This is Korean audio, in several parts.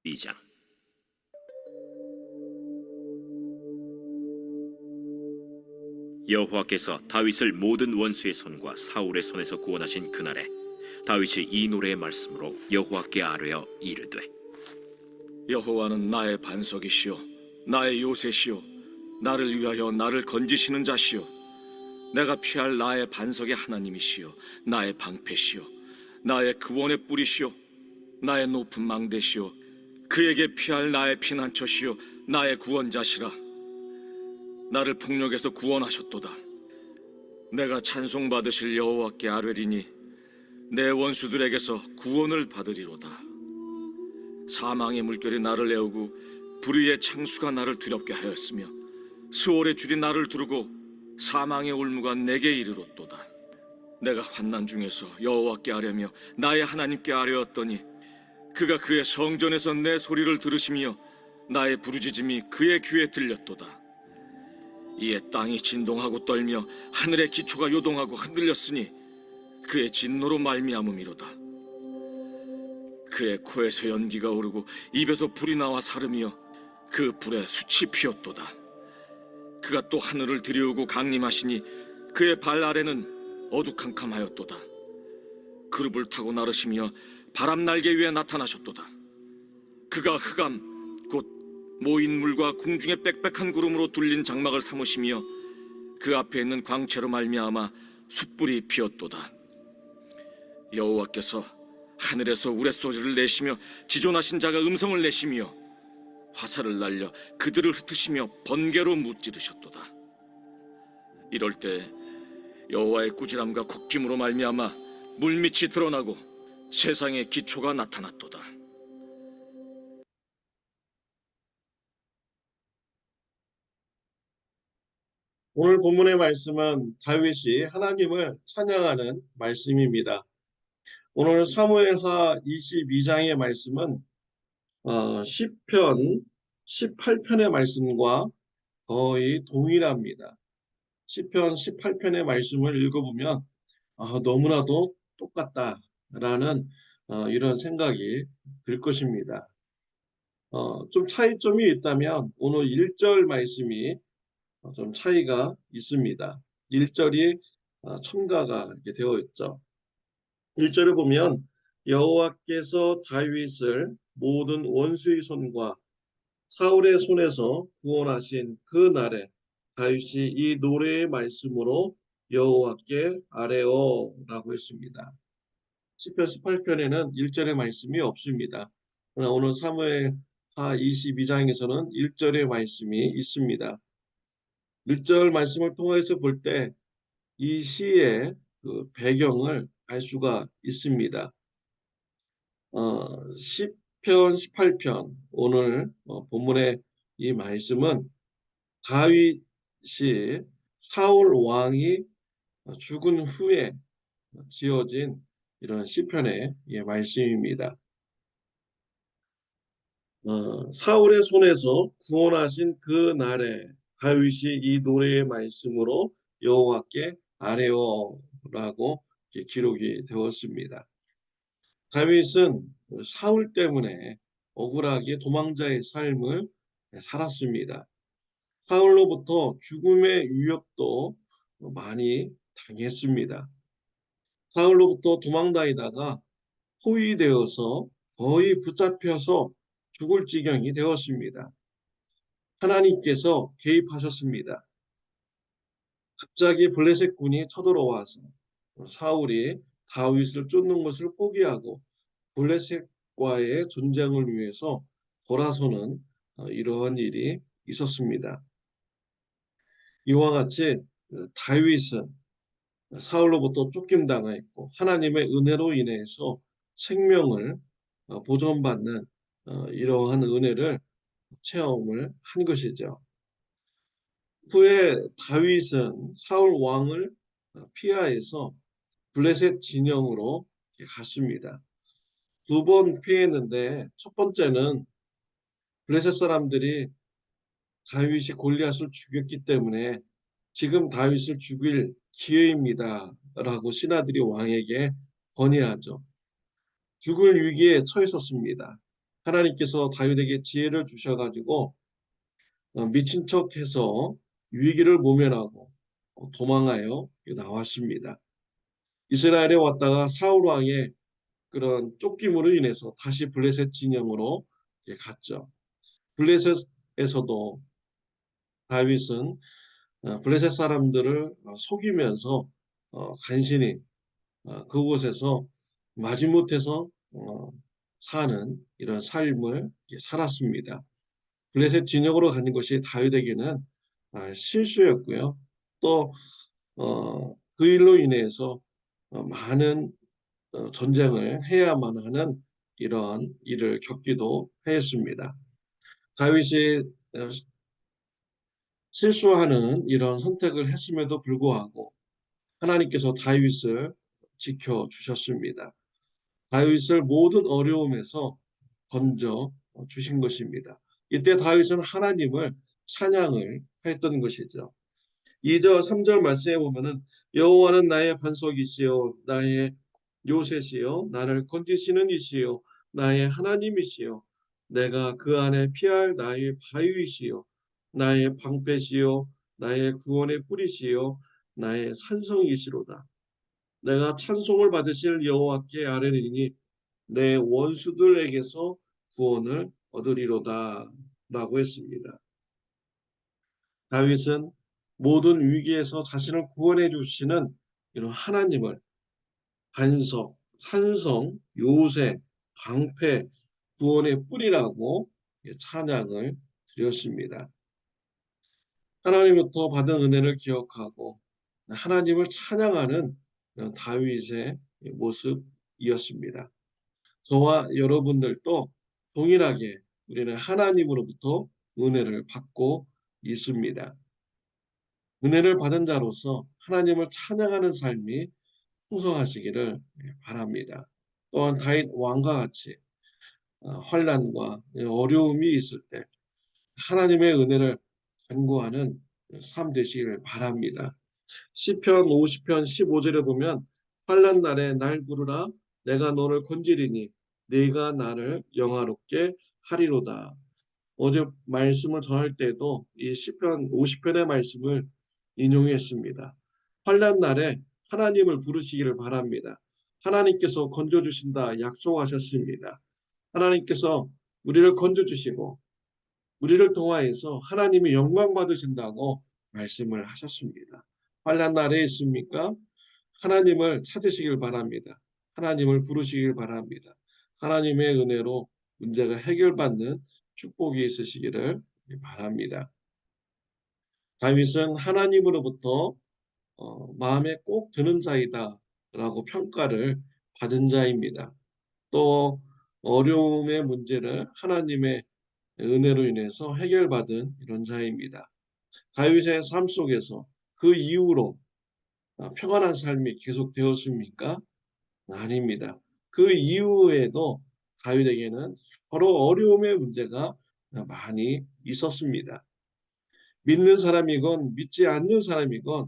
2장. 여호와께서 다윗을 모든 원수의 손과 사울의 손에서 구원하신 그날에 다윗이 이 노래의 말씀으로 여호와께 아뢰어 이르되, 여호와는 나의 반석이시요 나의 요새시요 나를 위하여 나를 건지시는 자시요 내가 피할 나의 반석의 하나님이시요 나의 방패시요 나의 구원의 뿌리시요 나의 높은 망대시요 그에게 피할 나의 피난처시요 나의 구원자시라. 나를 폭력에서 구원하셨도다. 내가 찬송받으실 여호와께 아뢰리니 내 원수들에게서 구원을 받으리로다. 사망의 물결이 나를 애우고 불의의 창수가 나를 두렵게 하였으며 수월의 줄이 나를 두르고 사망의 올무가 내게 이르렀도다. 내가 환난 중에서 여호와께 아뢰며 나의 하나님께 아뢰었더니 그가 그의 성전에서 내 소리를 들으시며 나의 부르짖음이 그의 귀에 들렸도다. 이에 땅이 진동하고 떨며 하늘의 기초가 요동하고 흔들렸으니 그의 진노로 말미암음이로다. 그의 코에서 연기가 오르고 입에서 불이 나와 사르며 그 불에 숯이 피었도다. 그가 또 하늘을 들이우고 강림하시니 그의 발 아래는 어두캄캄하였도다. 그룹을 타고 나르시며 바람 날개 위에 나타나셨도다. 그가 흑암 곧 모인 물과 궁중의 빽빽한 구름으로 둘린 장막을 삼으시며 그 앞에 있는 광채로 말미암아 숯불이 피었도다. 여호와께서 하늘에서 우레소리를 내시며 지존하신 자가 음성을 내시며 화살을 날려 그들을 흩으시며 번개로 무찌르셨도다. 이럴 때 여호와의 꾸지람과 곡김으로 말미암아 물밑이 드러나고 세상의 기초가 나타났도다. 오늘 본문의 말씀은 다윗이 하나님을 찬양하는 말씀입니다. 오늘 사무엘하 22장의 말씀은 시편 18편의 말씀과 거의 동일합니다. 시편 18편의 말씀을 읽어보면 너무나도 똑같다라는 이런 생각이 들 것입니다. 좀 차이점이 있다면 오늘 1절 말씀이 좀 차이가 있습니다. 1절이 첨가가 이렇게 되어 있죠. 1절을 보면 여호와께서 다윗을 모든 원수의 손과 사울의 손에서 구원하신 그 날에 다윗이 이 노래의 말씀으로 여호와께 아뢰어라고 했습니다. 시편 18편에는 1절의 말씀이 없습니다. 그러나 오늘 사무엘하 22장에서는 1절의 말씀이 있습니다. 1절 말씀을 통해서 볼 때 이 시의 그 배경을 알 수가 있습니다. 시편 18편 오늘 본문의 이 말씀은 다윗이 사울 왕이 죽은 후에 지어진 이런 시편의 말씀입니다. 사울의 손에서 구원하신 그 날에 다윗이 이 노래의 말씀으로 여호와께 아뢰어라고 기록이 되었습니다. 다윗은 사울 때문에 억울하게 도망자의 삶을 살았습니다. 사울로부터 죽음의 위협도 많이 당했습니다. 사울로부터 도망다니다가 포위되어서 거의 붙잡혀서 죽을 지경이 되었습니다. 하나님께서 개입하셨습니다. 갑자기 블레셋 군이 쳐들어와서 사울이 다윗을 쫓는 것을 포기하고 블레셋과의 전쟁을 위해서 돌아서는 이러한 일이 있었습니다. 이와 같이 다윗은 사울로부터 쫓김당했고 하나님의 은혜로 인해서 생명을 보존받는 이러한 은혜를 체험을 한 것이죠. 후에 다윗은 사울 왕을 피하여서 블레셋 진영으로 갔습니다. 두 번 피했는데 첫 번째는 블레셋 사람들이 다윗이 골리앗을 죽였기 때문에 지금 다윗을 죽일 기회입니다 라고 신하들이 왕에게 건의하죠. 죽을 위기에 처했었습니다. 하나님께서 다윗에게 지혜를 주셔가지고 미친 척해서 위기를 모면하고 도망하여 나왔습니다. 이스라엘에 왔다가 사울 왕의 그런 쫓김으로 인해서 다시 블레셋 진영으로 갔죠. 블레셋에서도 다윗은 블레셋 사람들을 속이면서 간신히 그곳에서 마지못해서 사는 이런 삶을 살았습니다. 블레셋 진영으로 가는 것이 다윗에게는 실수였고요. 또 그 일로 인해서 많은 전쟁을 해야만 하는 이러한 일을 겪기도 했습니다. 다윗이 실수하는 이런 선택을 했음에도 불구하고 하나님께서 다윗을 지켜주셨습니다. 다윗을 모든 어려움에서 건져 주신 것입니다. 이때 다윗은 하나님을 찬양을 했던 것이죠. 2절 3절 말씀에 보면은 여호와는 나의 반석이시요 나의 요새시요 나를 건지시는 이시요 나의 하나님이시요 내가 그 안에 피할 나의 바위이시요 나의 방패시요 나의 구원의 뿌리시요 나의 산성이시로다. 내가 찬송을 받으실 여호와께 아뢰리니 내 원수들에게서 구원을 얻으리로다 라고 했습니다. 다윗은 모든 위기에서 자신을 구원해 주시는 이런 하나님을 반석, 산성, 요새, 방패, 구원의 뿌리라고 찬양을 드렸습니다. 하나님부터 받은 은혜를 기억하고 하나님을 찬양하는 다윗의 모습이었습니다. 저와 여러분들도 동일하게 우리는 하나님으로부터 은혜를 받고 있습니다. 은혜를 받은 자로서 하나님을 찬양하는 삶이 풍성하시기를 바랍니다. 또한 다윗 왕과 같이 환난과 어려움이 있을 때 하나님의 은혜를 간구하는 삶 되시기를 바랍니다. 시편 50편 15절에 보면 환난 날에 날 부르라 내가 너를 건지리니 네가 나를 영화롭게 하리로다. 어제 말씀을 전할 때도 이 시편 50편의 말씀을 인용했습니다. 환난 날에 하나님을 부르시기를 바랍니다. 하나님께서 건져주신다 약속하셨습니다. 하나님께서 우리를 건져주시고 우리를 통하여서 하나님이 영광 받으신다고 말씀을 하셨습니다. 환난 날에 있습니까? 하나님을 찾으시길 바랍니다. 하나님을 부르시길 바랍니다. 하나님의 은혜로 문제가 해결받는 축복이 있으시기를 바랍니다. 다윗은 하나님으로부터 마음에 꼭 드는 자이다라고 평가를 받은 자입니다. 또 어려움의 문제를 하나님의 은혜로 인해서 해결받은 이런 자입니다. 다윗의 삶 속에서 그 이후로 평안한 삶이 계속되었습니까? 아닙니다. 그 이후에도 다윗에게는 여러 어려움의 문제가 많이 있었습니다. 믿는 사람이건 믿지 않는 사람이건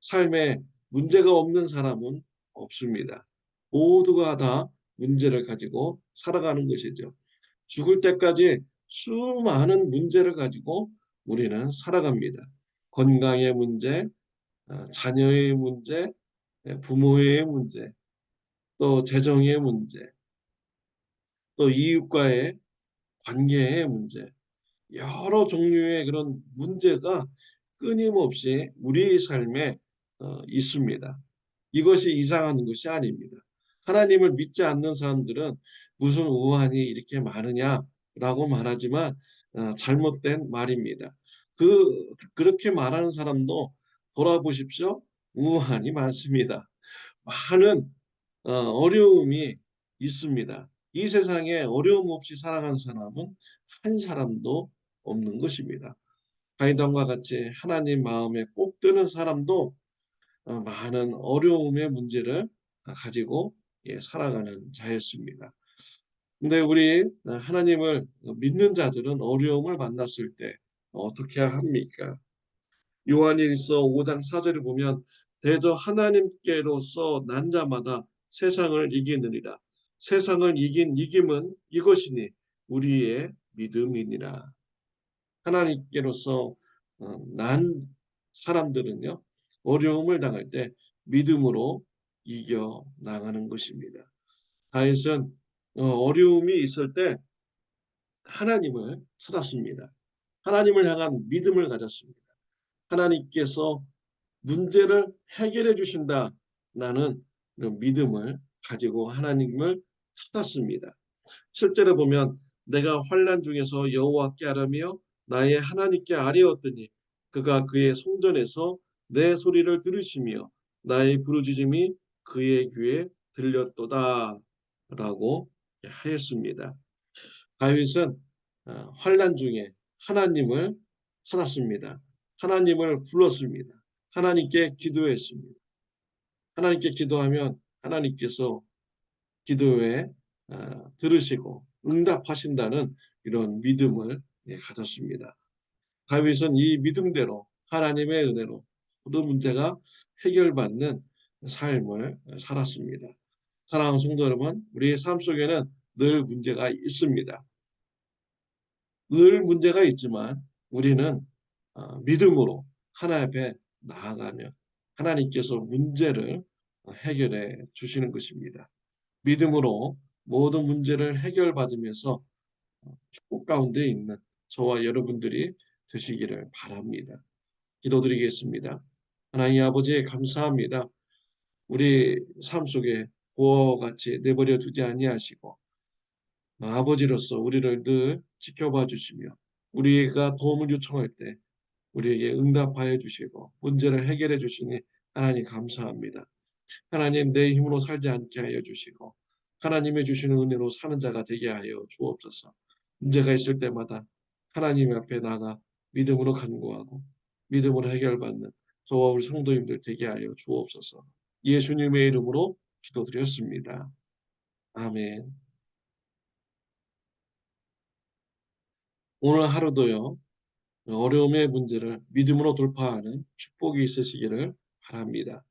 삶에 문제가 없는 사람은 없습니다. 모두가 다 문제를 가지고 살아가는 것이죠. 죽을 때까지 수많은 문제를 가지고 우리는 살아갑니다. 건강의 문제, 자녀의 문제, 부모의 문제, 또 재정의 문제, 또 이웃과의 관계의 문제, 여러 종류의 그런 문제가 끊임없이 우리의 삶에 있습니다. 이것이 이상한 것이 아닙니다. 하나님을 믿지 않는 사람들은 무슨 우환이 이렇게 많으냐라고 말하지만 잘못된 말입니다. 그렇게 말하는 사람도 돌아보십시오. 우환이 많습니다. 많은 어려움이 있습니다. 이 세상에 어려움 없이 살아가는 사람은 한 사람도 없는 것입니다. 다윗과 같이 하나님 마음에 꼭 드는 사람도 많은 어려움의 문제를 가지고 살아가는 자였습니다. 근데 우리 하나님을 믿는 자들은 어려움을 만났을 때 어떻게 합니까? 요한일서 5장 4절을 보면 대저 하나님께로서 난 자마다 세상을 이기느니라. 세상을 이긴 이김은 이것이니 우리의 믿음이니라. 하나님께로서 난 사람들은요, 어려움을 당할 때 믿음으로 이겨 나가는 것입니다. 다윗은 어려움이 있을 때 하나님을 찾았습니다. 하나님을 향한 믿음을 가졌습니다. 하나님께서 문제를 해결해 주신다라는 그런 믿음을 가지고 하나님을 찾았습니다. 실제로 보면 내가 환난 중에서 여호와께 아뢰며 나의 하나님께 아뢰었더니 그가 그의 성전에서 내 소리를 들으시며 나의 부르짖음이 그의 귀에 들렸도다라고 하였습니다. 다윗은 환난 중에 하나님을 찾았습니다. 하나님을 불렀습니다. 하나님께 기도했습니다. 하나님께 기도하면 하나님께서 기도에 들으시고 응답하신다는 이런 믿음을 가졌습니다. 다윗은 이 믿음대로 하나님의 은혜로 모든 문제가 해결받는 삶을 살았습니다. 사랑하는 성도 여러분, 우리의 삶 속에는 늘 문제가 있습니다. 늘 문제가 있지만 우리는 믿음으로 하나님 앞에 나아가면 하나님께서 문제를 해결해 주시는 것입니다. 믿음으로 모든 문제를 해결받으면서 축복 가운데 있는 저와 여러분들이 되시기를 바랍니다. 기도드리겠습니다. 하나님 아버지 감사합니다. 우리 삶 속에 고아와 같이 내버려 두지 아니하시고 아버지로서 우리를 늘 지켜봐 주시며 우리가 도움을 요청할 때 우리에게 응답하여 주시고 문제를 해결해 주시니 하나님 감사합니다. 하나님 내 힘으로 살지 않게 하여 주시고 하나님의 주시는 은혜로 사는 자가 되게 하여 주옵소서. 문제가 있을 때마다 하나님 앞에 나가 믿음으로 간구하고 믿음으로 해결받는 저와 우리 성도님들 되게 하여 주옵소서. 예수님의 이름으로 기도드렸습니다. 아멘. 오늘 하루도요, 어려움의 문제를 믿음으로 돌파하는 축복이 있으시기를 바랍니다.